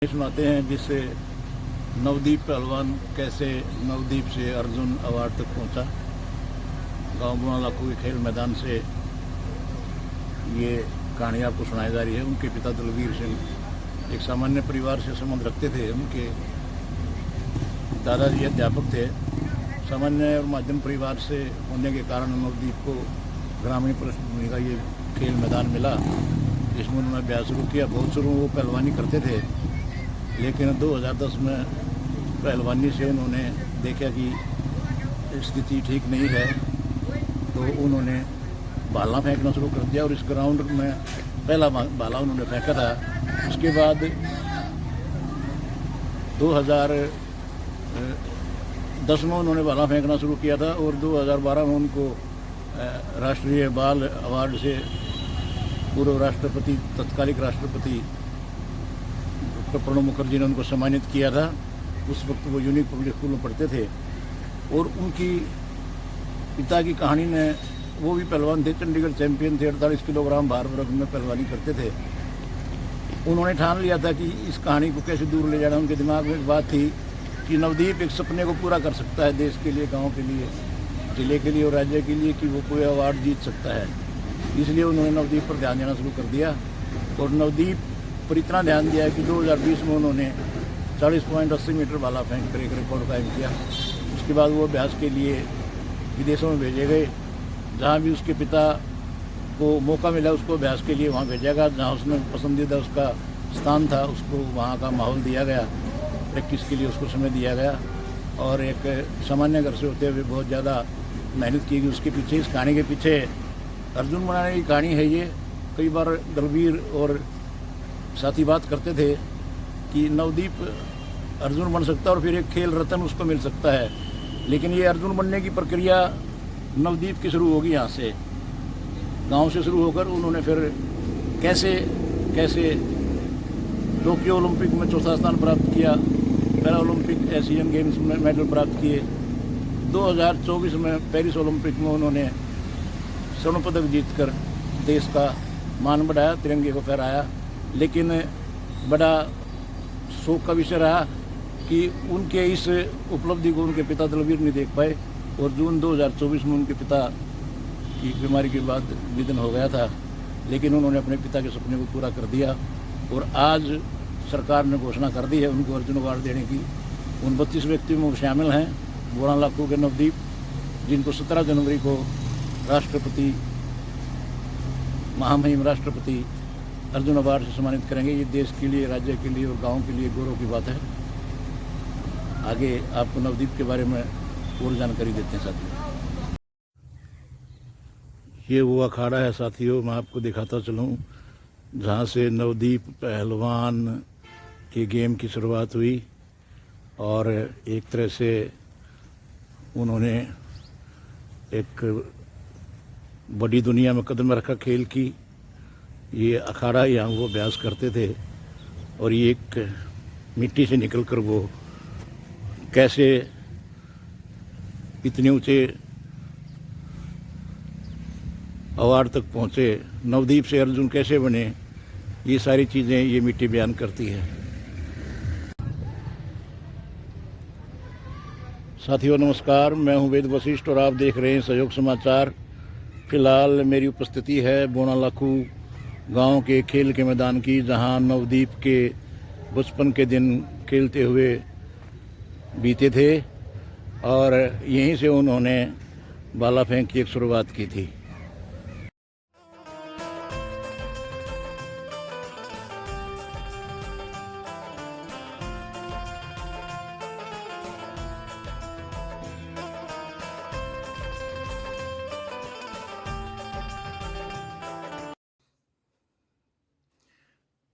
सुनाते हैं जिससे नवदीप पहलवान कैसे नवदीप से अर्जुन अवार्ड तक पहुंचा। गांव बुआ लाखों के खेल मैदान से ये कहानी आपको सुनाई जा रही है। उनके पिता दलवीर सिंह एक सामान्य परिवार से संबंध रखते थे। उनके दादाजी अध्यापक थे। सामान्य और माध्यम परिवार से होने के कारण नवदीप को ग्रामीण पृष्ठभूमि का ये खेल मैदान मिला, जिसमें उन्होंने अभ्यास शुरू किया। बहुत शुरू वो पहलवानी करते थे, लेकिन 2010 में पहलवानी से उन्होंने देखा कि स्थिति ठीक नहीं है, तो उन्होंने भाला फेंकना शुरू कर दिया और इस ग्राउंड में पहला भाला उन्होंने फेंका था। उसके बाद 2010 में उन्होंने भाला फेंकना शुरू किया था और 2012 में उनको राष्ट्रीय बाल अवार्ड से पूर्व राष्ट्रपति, तत्कालिक राष्ट्रपति प्रणब मुखर्जी ने उनको सम्मानित किया था। उस वक्त वो यूनिक पब्लिक स्कूल में पढ़ते थे और उनकी पिता की कहानी ने, वो भी पहलवान थे, चंडीगढ़ चैंपियन थे, 48 किलोग्राम भार वर्ग में पहलवानी करते थे। उन्होंने ठान लिया था कि इस कहानी को कैसे दूर ले जाना। उनके दिमाग में एक बात थी कि नवदीप एक सपने को पूरा कर सकता है, देश के लिए, गाँव के लिए, जिले के लिए और राज्य के लिए, कि वो कोई अवार्ड जीत सकता है। इसलिए उन्होंने नवदीप पर ध्यान देना शुरू कर दिया और नवदीप पर इतना ध्यान दिया कि 2020 में उन्होंने 40.80 मीटर भाला फेंक कर एक रिकॉर्ड कायम किया। उसके बाद वो अभ्यास के लिए विदेशों में भेजे गए। जहाँ भी उसके पिता को मौका मिला उसको अभ्यास के लिए वहाँ भेजा गया। जहाँ उसने पसंदीदा उसका स्थान था, उसको वहाँ का माहौल दिया गया, प्रैक्टिस के लिए उसको समय दिया गया और एक सामान्य घर से होते हुए बहुत ज़्यादा मेहनत की गई उसके पीछे। इस कहानी के पीछे अर्जुन बनाने की कहानी है ये। कई बार दलवीर और साथी बात करते थे कि नवदीप अर्जुन बन सकता है और फिर एक खेल रत्न उसको मिल सकता है, लेकिन ये अर्जुन बनने की प्रक्रिया नवदीप की शुरू होगी यहाँ से, गांव से शुरू होकर उन्होंने फिर कैसे कैसे टोक्यो ओलंपिक में चौथा स्थान प्राप्त किया, पैरा ओलंपिक एशियन गेम्स में मेडल प्राप्त किए, 2024 में पेरिस ओलंपिक में उन्होंने स्वर्ण पदक जीतकर देश का मान बढ़ाया, तिरंगे को फहराया। लेकिन बड़ा शोक का विषय रहा कि उनके इस उपलब्धि को उनके पिता दलवीर नहीं देख पाए और जून 2024 में उनके पिता की बीमारी के बाद निधन हो गया था। लेकिन उन्होंने अपने पिता के सपने को पूरा कर दिया और आज सरकार ने घोषणा कर दी है उनको अर्जुन अवार्ड देने की। उन 32 व्यक्तियों में शामिल हैं बुआ लाखों के नवदीप, जिनको 17 जनवरी को राष्ट्रपति, महामहिम राष्ट्रपति अर्जुन अवार्ड से सम्मानित करेंगे। ये देश के लिए, राज्य के लिए और गांव के लिए गौरव की बात है। आगे आपको नवदीप के बारे में और जानकारी देते हैं साथियों। ये वो अखाड़ा है साथियों, मैं आपको दिखाता चलूँ, जहाँ से नवदीप पहलवान के गेम की शुरुआत हुई और एक तरह से उन्होंने एक बड़ी दुनिया में कदम रखा खेल की। ये अखाड़ा यहाँ वो अभ्यास करते थे और ये एक मिट्टी से निकलकर वो कैसे इतने ऊंचे अवार्ड तक पहुँचे, नवदीप से अर्जुन कैसे बने, ये सारी चीज़ें ये मिट्टी बयान करती है। साथियों नमस्कार, मैं हूँ वेद वशिष्ठ और आप देख रहे हैं सहयोग समाचार। फिलहाल मेरी उपस्थिति है बुआ लाखों गांव के खेल के मैदान की, जहां नवदीप के बचपन के दिन खेलते हुए बीते थे और यहीं से उन्होंने भाला फेंक की एक शुरुआत की थी।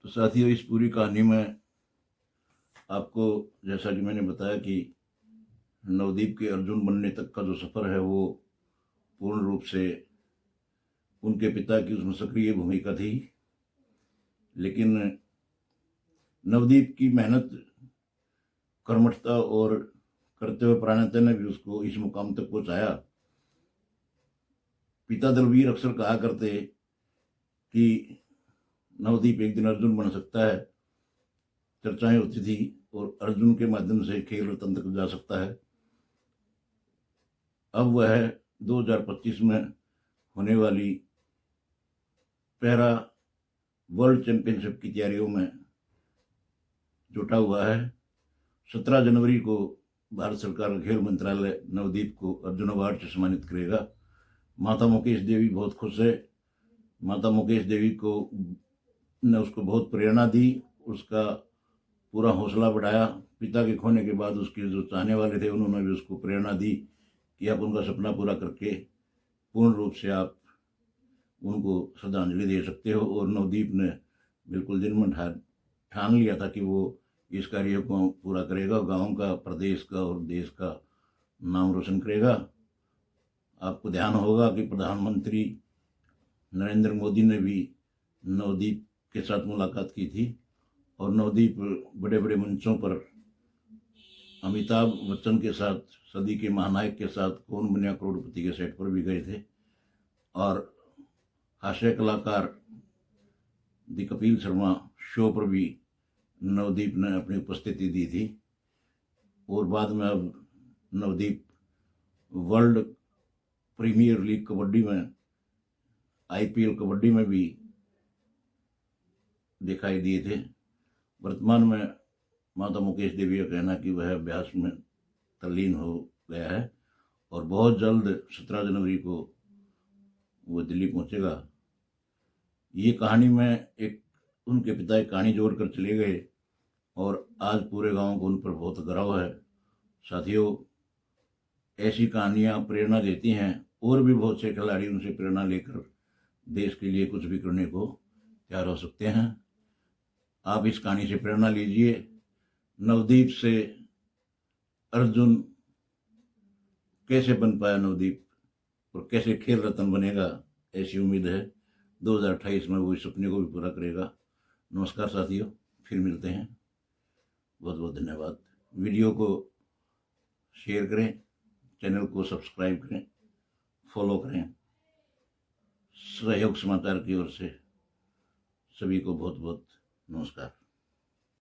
तो साथियों, इस पूरी कहानी में आपको, जैसा कि मैंने बताया कि नवदीप के अर्जुन बनने तक का जो सफ़र है वो पूर्ण रूप से उनके पिता की उसमें सक्रिय भूमिका थी। लेकिन नवदीप की मेहनत, कर्मठता और करते हुए प्राणता ने भी उसको इस मुकाम तक पहुंचाया। पिता दलवीर अक्सर कहा करते कि नवदीप एक दिन अर्जुन बन सकता है, चर्चाएं होती थी और अर्जुन के माध्यम से खेल रत्न तक जा सकता है। अब वह 2025 में होने वाली पैरा वर्ल्ड चैंपियनशिप की तैयारियों में जुटा हुआ है। 17 जनवरी को भारत सरकार का खेल मंत्रालय नवदीप को अर्जुन अवार्ड से सम्मानित करेगा। माता मुकेश देवी बहुत खुश है। माता मुकेश देवी को ने उसको बहुत प्रेरणा दी, उसका पूरा हौसला बढ़ाया। पिता के खोने के बाद उसके जो चाहने वाले थे उन्होंने भी उसको प्रेरणा दी कि आप उनका सपना पूरा करके पूर्ण रूप से आप उनको श्रद्धांजलि दे सकते हो। और नवदीप ने बिल्कुल दिन में ठान लिया था कि वो इस कार्य को पूरा करेगा, गांव का, प्रदेश का और देश का नाम रोशन करेगा। आपको ध्यान होगा कि प्रधानमंत्री नरेंद्र मोदी ने भी नवदीप के साथ मुलाकात की थी और नवदीप बड़े बड़े मंचों पर अमिताभ बच्चन के साथ, सदी के महानायक के साथ कौन बनेगा करोड़पति के सेट पर भी गए थे और हास्य कलाकार दी कपिल शर्मा शो पर भी नवदीप ने अपनी उपस्थिति दी थी। और बाद में अब Navdeep world premier league kabaddi में, IPL कबड्डी में भी दिखाई दिए थे। वर्तमान में माता मुकेश देवी का कहना कि वह अभ्यास में तल्लीन हो गया है और बहुत जल्द 17 जनवरी को वो दिल्ली पहुंचेगा। ये कहानी में एक उनके पिता एक कहानी जोड़कर चले गए और आज पूरे गांव को उन पर बहुत गर्व है। साथियों, ऐसी कहानियां प्रेरणा देती हैं और भी बहुत से खिलाड़ी उनसे प्रेरणा लेकर देश के लिए कुछ भी करने को तैयार हो सकते हैं। आप इस कहानी से प्रेरणा लीजिए। नवदीप से अर्जुन कैसे बन पाया नवदीप और कैसे खेल रत्न बनेगा, ऐसी उम्मीद है 2028 में वो इस सपने को भी पूरा करेगा। नमस्कार साथियों, फिर मिलते हैं। बहुत बहुत धन्यवाद। वीडियो को शेयर करें, चैनल को सब्सक्राइब करें, फॉलो करें। सहयोग समाचार की ओर से सभी को बहुत बहुत नमस्कार।